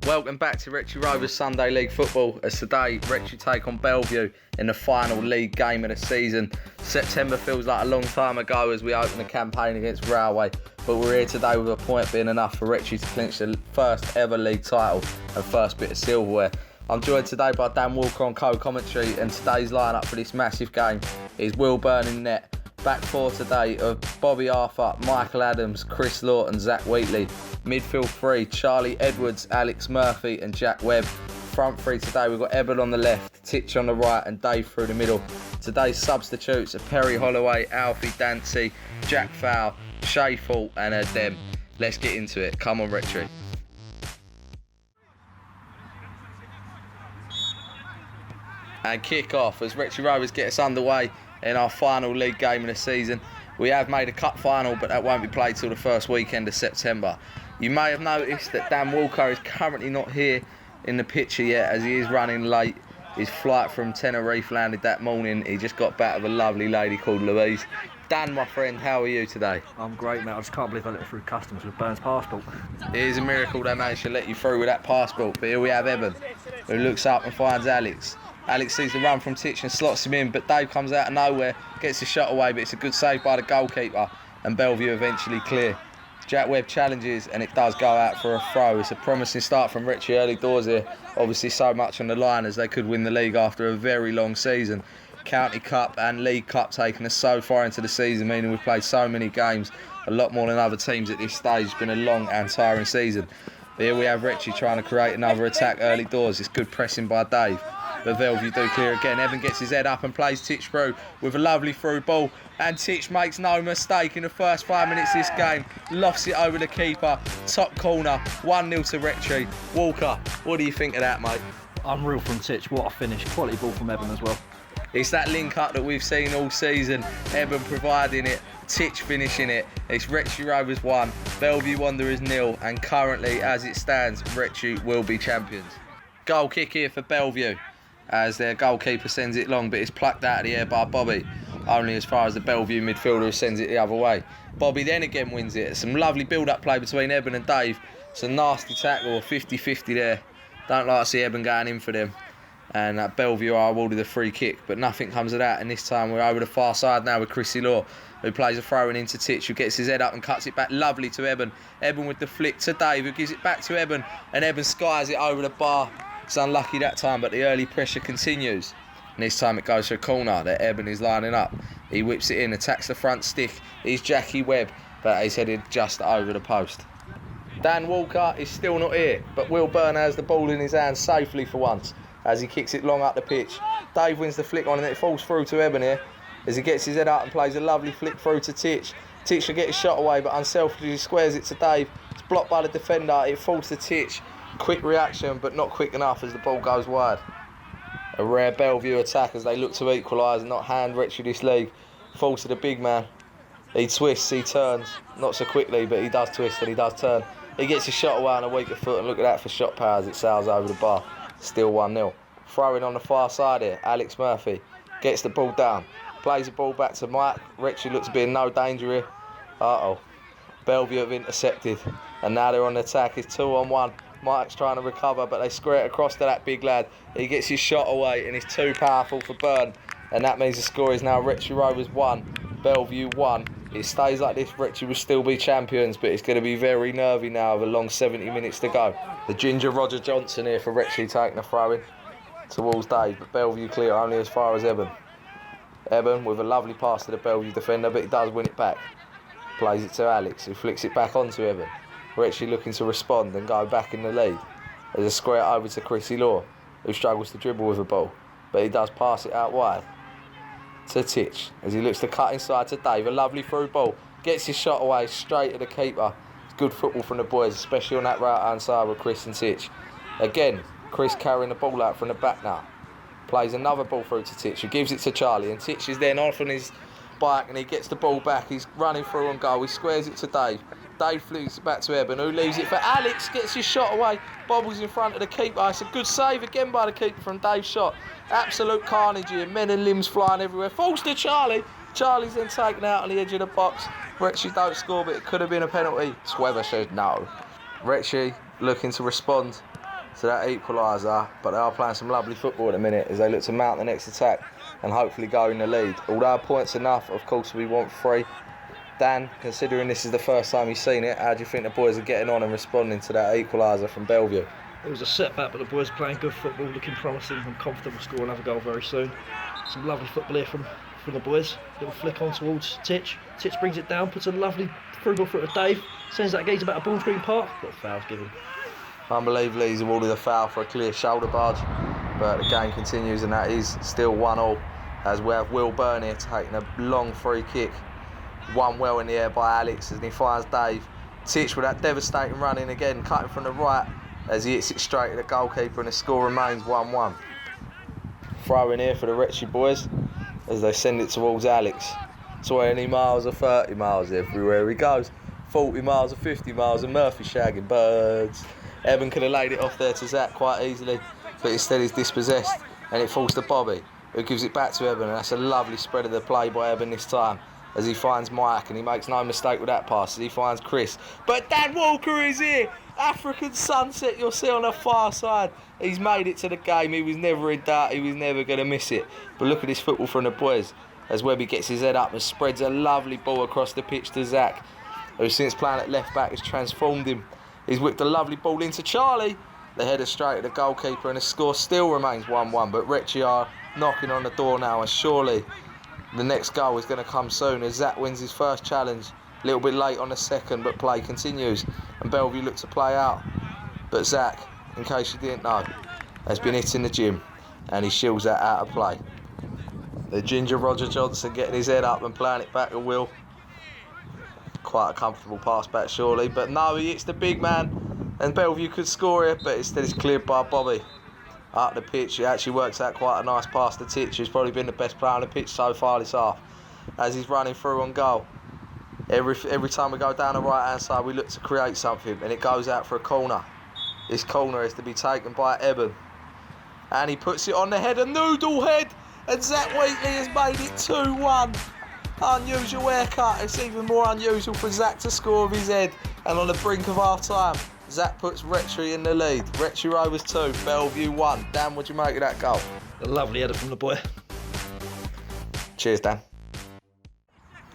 Welcome back to Rectory Rovers Sunday League football, as today Rectory take on Bellevue in the final league game of the season. September feels like a long time ago as we open the campaign against Railway, but we're here today with a point being enough for Rectory to clinch the first ever league title and first bit of silverware. I'm joined today by Dan Walker on co-commentary, and today's lineup for this massive game is Will Byrne in net. Back four today of Bobby Arthur, Michael Adams, Chris Lawton, Zach Wheatley. Midfield three, Charlie Edwards, Alex Murphy and Jack Webb. Front three today, we've got Eben on the left, Titch on the right and Dave through the middle. Today's substitutes are Perry Holloway, Alfie Dancy, Jack Fowl, Shay Fault and Dem. Let's get into it. Come on, Rectory. And kick off as Rectory Rovers get us underway in our final league game of the season. We have made a cup final, but that won't be played till the first weekend of September. You may have noticed that Dan Walker is currently not here in the picture yet, as he is running late. His flight from Tenerife landed that morning. He just got back with a lovely lady called Louise. Dan, my friend, how are you today? I'm great, mate. I just can't believe I let it through customs with Byrne's passport. It is a miracle they managed to let you through with that passport. But here we have Eben, who looks up and finds Alex. Alex sees the run from Titch and slots him in, but Dave comes out of nowhere, gets the shot away, but it's a good save by the goalkeeper, and Bellevue eventually clear. Jack Webb challenges, and it does go out for a throw. It's a promising start from Rectory early doors here. Obviously so much on the line as they could win the league after a very long season. County Cup and League Cup taking us so far into the season, meaning we've played so many games, a lot more than other teams at this stage. It's been a long and tiring season. But here we have Rectory trying to create another attack early doors. It's good pressing by Dave. But Bellevue do clear again. Evan gets his head up and plays Titch through with a lovely through ball. And Titch makes no mistake in the first 5 minutes of this game. Lofts it over the keeper. Top corner. 1-0 to Rectory. Walker, what do you think of that, mate? Unreal from Titch. What a finish. Quality ball from Eben as well. It's that link-up that we've seen all season. Eben providing it. Titch finishing it. It's Rectory Rovers 1. Bellevue Wanderers 0. And currently, as it stands, Rectory will be champions. Goal kick here for Bellevue, as their goalkeeper sends it long, but it's plucked out of the air by Bobby, only as far as the Bellevue midfielder sends it the other way. Bobby then again wins it. Some lovely build-up play between Eben and Dave. Some nasty tackle, 50-50 there. Don't like to see Eben going in for them. And Bellevue are awarded a free kick, but nothing comes of that. And this time we're over the far side now with Chrissy Law, who plays a throw-in into Titch, who gets his head up and cuts it back lovely to Eben. Eben with the flick to Dave, who gives it back to Eben, and Eben skies it over the bar. It's unlucky that time, but the early pressure continues. And this time it goes for a corner that Eben is lining up. He whips it in, attacks the front stick. He's Jackie Webb, but he's headed just over the post. Dan Walker is still not here, but Will Byrne has the ball in his hands safely for once, as he kicks it long up the pitch. Dave wins the flick on, and it falls through to Eben here, as he gets his head up and plays a lovely flick through to Titch. Titch will get his shot away, but unselfishly squares it to Dave. It's blocked by the defender. It falls to Titch. Quick reaction, but not quick enough as the ball goes wide. A rare Bellevue attack as they look to equalise and not hand Rectory this league. Falls to the big man. He twists, he turns. Not so quickly, but he does twist and he does turn. He gets his shot away on a weaker foot, and look at that for shot power as it sails over the bar. Still 1-0. Throwing on the far side here, Alex Murphy gets the ball down. Plays the ball back to Mike. Rectory looks to be in no danger here. Uh-oh. Bellevue have intercepted, and now they're on the attack. It's 2-on-1. Mike's trying to recover, but they square it across to that big lad. He gets his shot away, and it's too powerful for Byrne. And that means the score is now Rectory Rovers 1, Bellevue 1. It stays like this, Rectory will still be champions, but it's going to be very nervy now with a long 70 minutes to go. The ginger Roger Johnson here for Rectory taking a throw-in towards Dave, but Bellevue clear only as far as Eben. Eben with a lovely pass to the Bellevue defender, but he does win it back. Plays it to Alex, who flicks it back onto Eben. Rectory looking to respond and go back in the lead. There's a square over to Chrissy Law, who struggles to dribble with the ball, but he does pass it out wide to Titch as he looks to cut inside to Dave. A lovely through ball, gets his shot away straight at the keeper. It's good football from the boys, especially on that right hand side with Chris and Titch. Again, Chris carrying the ball out from the back now. Plays another ball through to Titch, who gives it to Charlie, and Titch is then off on his bike and he gets the ball back. He's running through on goal. He squares it to Dave. Dave flings it back to Eben, who leaves it for Alex, gets his shot away, bobbles in front of the keeper. It's a good save again by the keeper from Dave's shot. Absolute carnage here, men and limbs flying everywhere. Falls to Charlie. Charlie's then taken out on the edge of the box. Rectory don't score, but it could have been a penalty. Swever says no. Rectory looking to respond to that equaliser, but they are playing some lovely football at the minute as they look to mount the next attack and hopefully go in the lead. Although points enough, of course we want 3. Dan, considering this is the first time you've seen it, how do you think the boys are getting on and responding to that equaliser from Bellevue? It was a setback, but the boys are playing good football, looking promising. I'm confident we'll score another goal very soon. Some lovely football here from the boys. Little flick on towards Titch. Titch brings it down, puts a lovely through ball through to Dave. Sends that geezer back to Ball Green Park. Got fouls given. Unbelievably, he's awarded a foul for a clear shoulder barge, but the game continues and that is still 1-1 as we have Will Byrne taking a long free kick. One well in the air by Alex and he finds Dave. Titch with that devastating run in again, cutting from the right as he hits it straight at the goalkeeper and the score remains 1-1. Throw in here for the Rectory boys as they send it towards Alex. 20 miles or 30 miles everywhere he goes. 40 miles or 50 miles and Murphy shagging birds. Eben could have laid it off there to Zach quite easily, but instead he's dispossessed and it falls to Bobby, who gives it back to Eben, and that's a lovely spread of the play by Eben this time as he finds Mike, and he makes no mistake with that pass as he finds Chris. But Dan Walker is here! African sunset you'll see on the far side. He's made it to the game, he was never in doubt, he was never going to miss it. But look at this football from the boys as Webby gets his head up and spreads a lovely ball across the pitch to Zach, who since playing at left back has transformed him. He's whipped a lovely ball into Charlie. The header straight at the goalkeeper and the score still remains 1-1. But Rectory are knocking on the door now and surely the next goal is going to come soon as Zach wins his first challenge. A little bit late on the second, but play continues. And Bellevue look to play out. But Zach, in case you didn't know, has been hitting the gym and he shields that out of play. The ginger Roger Johnson getting his head up and playing it back to Will. Quite a comfortable pass back surely, but no, he hits the big man and Bellevue could score here, but instead it's cleared by Bobby. Up the pitch, it actually works out quite a nice pass to Titch, who's probably been the best player on the pitch so far this half, as he's running through on goal. Every time we go down the right hand side we look to create something and it goes out for a corner. This corner is to be taken by Eben and he puts it on the head, a noodle head, and Zach Wheatley has made it 2-1. Unusual haircut. It's even more unusual for Zach to score with his head. And on the brink of half time, Zach puts Rectory in the lead. Rectory Rovers 2, Bellevue 1. Dan, what do you make of that goal? A lovely header from the boy. Cheers, Dan.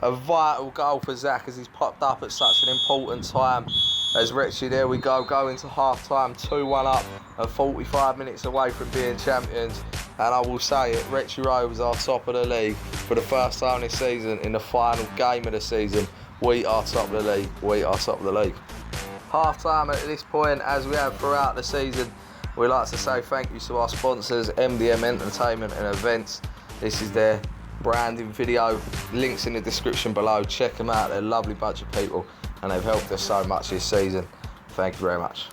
A vital goal for Zach as he's popped up at such an important time. As Rectory, there we go into half time, 2-1 up and 45 minutes away from being champions. And I will say it, Rectory Rovers are top of the league for the first time this season. In the final game of the season, we are top of the league. We are top of the league. Half time at this point, as we have throughout the season, we'd like to say thank you to our sponsors, MDM Entertainment and Events. This is their branding video. Links in the description below. Check them out. They're a lovely bunch of people and they've helped us so much this season. Thank you very much.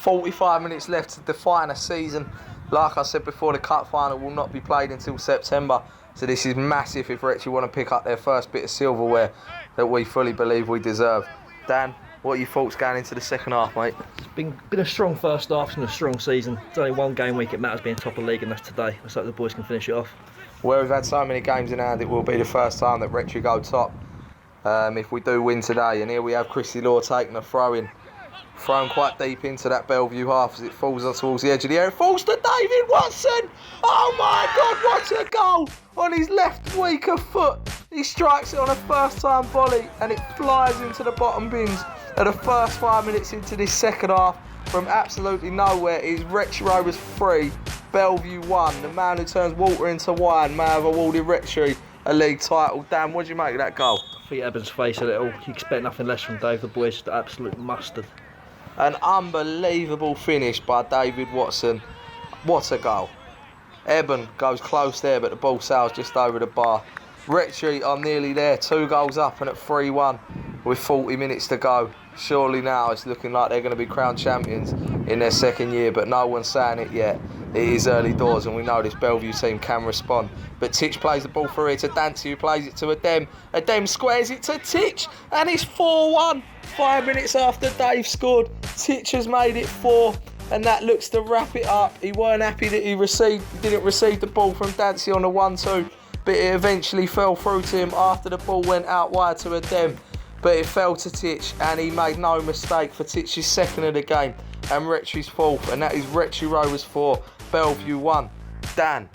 45 minutes left to define a season. Like I said before, the cup final will not be played until September, so this is massive if Rectory want to pick up their first bit of silverware that we fully believe we deserve. Dan, what are your thoughts going into the second half, mate? It's been a strong first half and a strong season. It's only one game week, it matters being top of the league, and that's today. Let's hope the boys can finish it off. Where we've had so many games in hand, it will be the first time that Rectory go top if we do win today. And here we have Chrissy Law taking a throw-in. Thrown quite deep into that Bellevue half as it falls towards the edge of the area. It falls to David Watson. Oh my God, what a goal! On his left weaker foot, he strikes it on a first-time volley and it flies into the bottom bins at the first 5 minutes into this second half. from absolutely nowhere is Rectory Rovers 3, Bellevue 1. The man who turns water into wine may have awarded Rectory a league title. Dan, what do you make of that goal? I think Eben's face a little. You expect nothing less from Dave. The boys just absolute mustard. An unbelievable finish by David Watson. What a goal. Eben goes close there, but the ball sails just over the bar. Rectory are nearly there, 2 goals up and at 3-1 with 40 minutes to go. Surely now it's looking like they're going to be crowned champions in their second year, but no one's saying it yet. It is early doors and we know this Bellevue team can respond. But Titch plays the ball through here to Dancy, who plays it to Adem. Adem squares it to Titch and it's 4-1. 5 minutes after Dave scored, Titch has made it 4, and that looks to wrap it up. He weren't happy that he didn't receive the ball from Dancy on the 1-2, but it eventually fell through to him after the ball went out wide to Adem. But it fell to Titch and he made no mistake for Titch's second of the game and Rectory's 4th, and that is Rectory Rovers 4, Bellevue 1. Dan,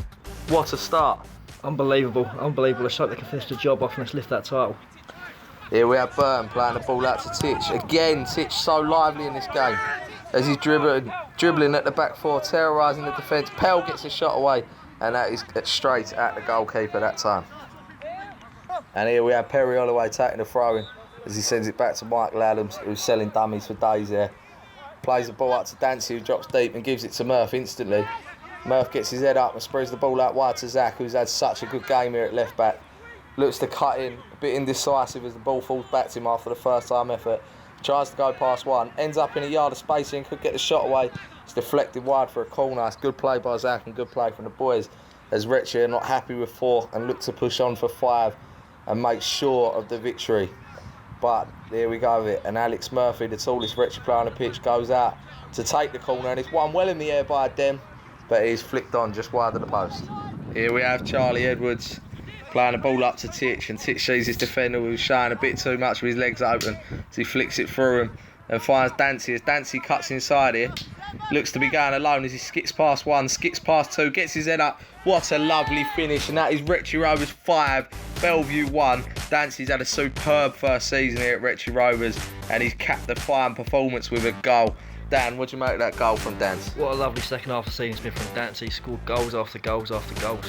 what a start. Unbelievable, unbelievable. Let's hope they can finish the job off and let's lift that title. Here we have Byrne playing the ball out to Titch. Again, Titch so lively in this game as he's dribbling at the back 4, terrorising the defence. Pell gets a shot away and that is straight at the goalkeeper that time. And here we have Perry Holloway taking the throw-in as he sends it back to Michael Adams, who's selling dummies for days there. Plays the ball up to Dancy, who drops deep and gives it to Murph instantly. Murph gets his head up and spreads the ball out wide to Zach, who's had such a good game here at left back. Looks to cut in, a bit indecisive as the ball falls back to him after the first time effort. Tries to go past one, ends up in a yard of spacing, could get the shot away. It's deflected wide for a corner. It's good play by Zach and good play from the boys, as Rectory are not happy with 4 and look to push on for 5 and make sure of the victory. But there we go with it, and Alex Murphy, the tallest Rectory player on the pitch, goes out to take the corner, and it's won well in the air by Dem, but he's flicked on just wide of the post. Here we have Charlie Edwards playing the ball up to Titch, and Titch sees his defender who's showing a bit too much with his legs open, so he flicks it through him and finds Dancy as Dancy cuts inside here. Looks to be going alone as he skips past 1, skips past 2, gets his head up. What a lovely finish, and that is Rectory Rovers 5, Bellevue 1. Dancy's had a superb first season here at Rectory Rovers, and he's capped the fine performance with a goal. Dan, what do you make of that goal from Dancy? What a lovely second half of the season's been from Dancy. He scored goals after goals after goals.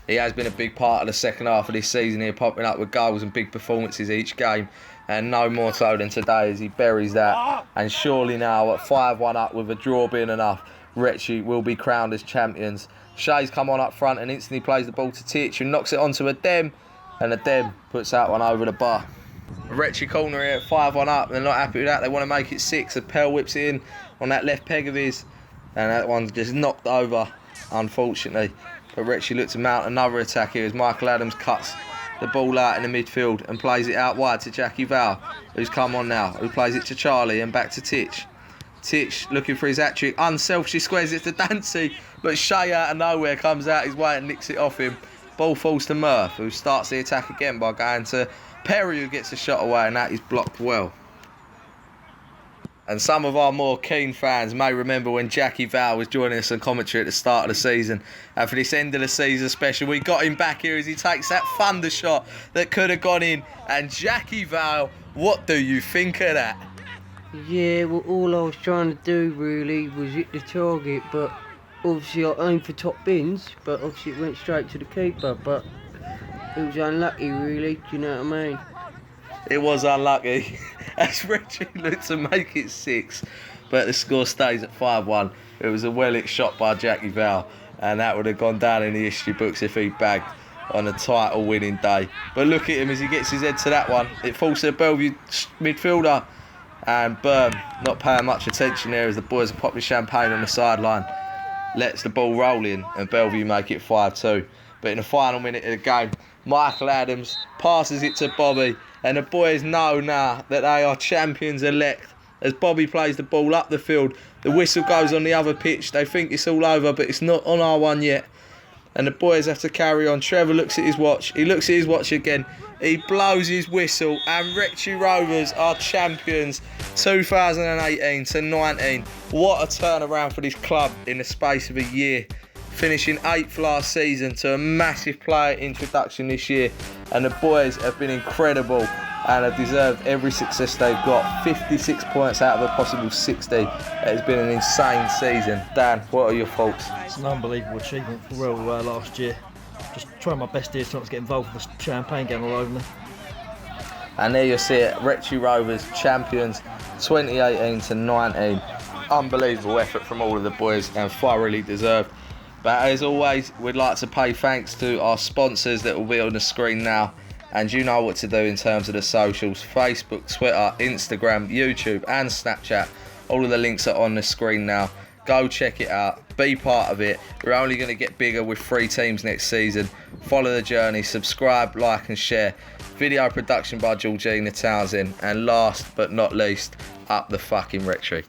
He has been a big part of the second half of this season here, popping up with goals and big performances each game, and no more so than today as he buries that. And surely now at 5-1 up with a draw being enough, Rectory will be crowned as champions. Shay's come on up front and instantly plays the ball to Titch, who knocks it onto Adem, and Adem puts that one over the bar. Rectory corner here at 5-1 up. They're not happy with that. They want to make it 6. And Pell whips it in on that left peg of his, and that one's just knocked over, unfortunately. But Rectory look to mount another attack here as Michael Adams cuts the ball out in the midfield and plays it out wide to Jackie Val, who's come on now, who plays it to Charlie and back to Titch. Titch looking for his hat-trick, unselfishly squares it to Dancy, but Shay out of nowhere comes out his way and nicks it off him. Ball falls to Murph, who starts the attack again by going to Perry, who gets a shot away, and that is blocked well. And some of our more keen fans may remember when Jackie Val was joining us on commentary at the start of the season. And for this end of the season special, we got him back here as he takes that thunder shot that could have gone in. And Jackie Val, what do you think of that? Yeah, well, all I was trying to do really was hit the target, but obviously I aimed for top bins, but obviously it went straight to the keeper, but it was unlucky really, do you know what I mean? It was unlucky as Rectory looked to make it 6, but the score stays at 5-1. It was a well-hit shot by Jackie Val, and that would have gone down in the history books if he bagged on a title winning day. But look at him as he gets his head to that one. It falls to the Bellevue midfielder, and Byrne not paying much attention there as the boys are popping champagne on the sideline. Lets the ball roll in and Bellevue make it 5-2. But in the final minute of the game, Michael Adams passes it to Bobby, and the boys know now that they are champions elect. As Bobby plays the ball up the field, the whistle goes on the other pitch. They think it's all over, but it's not on our one yet. And the boys have to carry on. Trevor looks at his watch. He looks at his watch again. He blows his whistle, and Rectory Rovers are champions 2018-19. What a turnaround for this club in the space of a year. Finishing 8th last season to a massive player introduction this year. And the boys have been incredible and have deserved every success they've got. 56 points out of a possible 60. It has been an insane season. Dan, what are your thoughts? It's an unbelievable achievement for Well last year. Just trying my best here to not get involved with the champagne going all over me. And there you see it, Rectory Rovers champions 2018 to 19. Unbelievable effort from all of the boys and thoroughly deserved. But as always, we'd like to pay thanks to our sponsors that will be on the screen now. And you know what to do in terms of the socials: Facebook, Twitter, Instagram, YouTube and Snapchat. All of the links are on the screen now. Go check it out, be part of it. We're only going to get bigger with 3 teams next season. Follow the journey, subscribe, like and share. Video production by Georgina Townsend. And last but not least, up the fucking Rectory.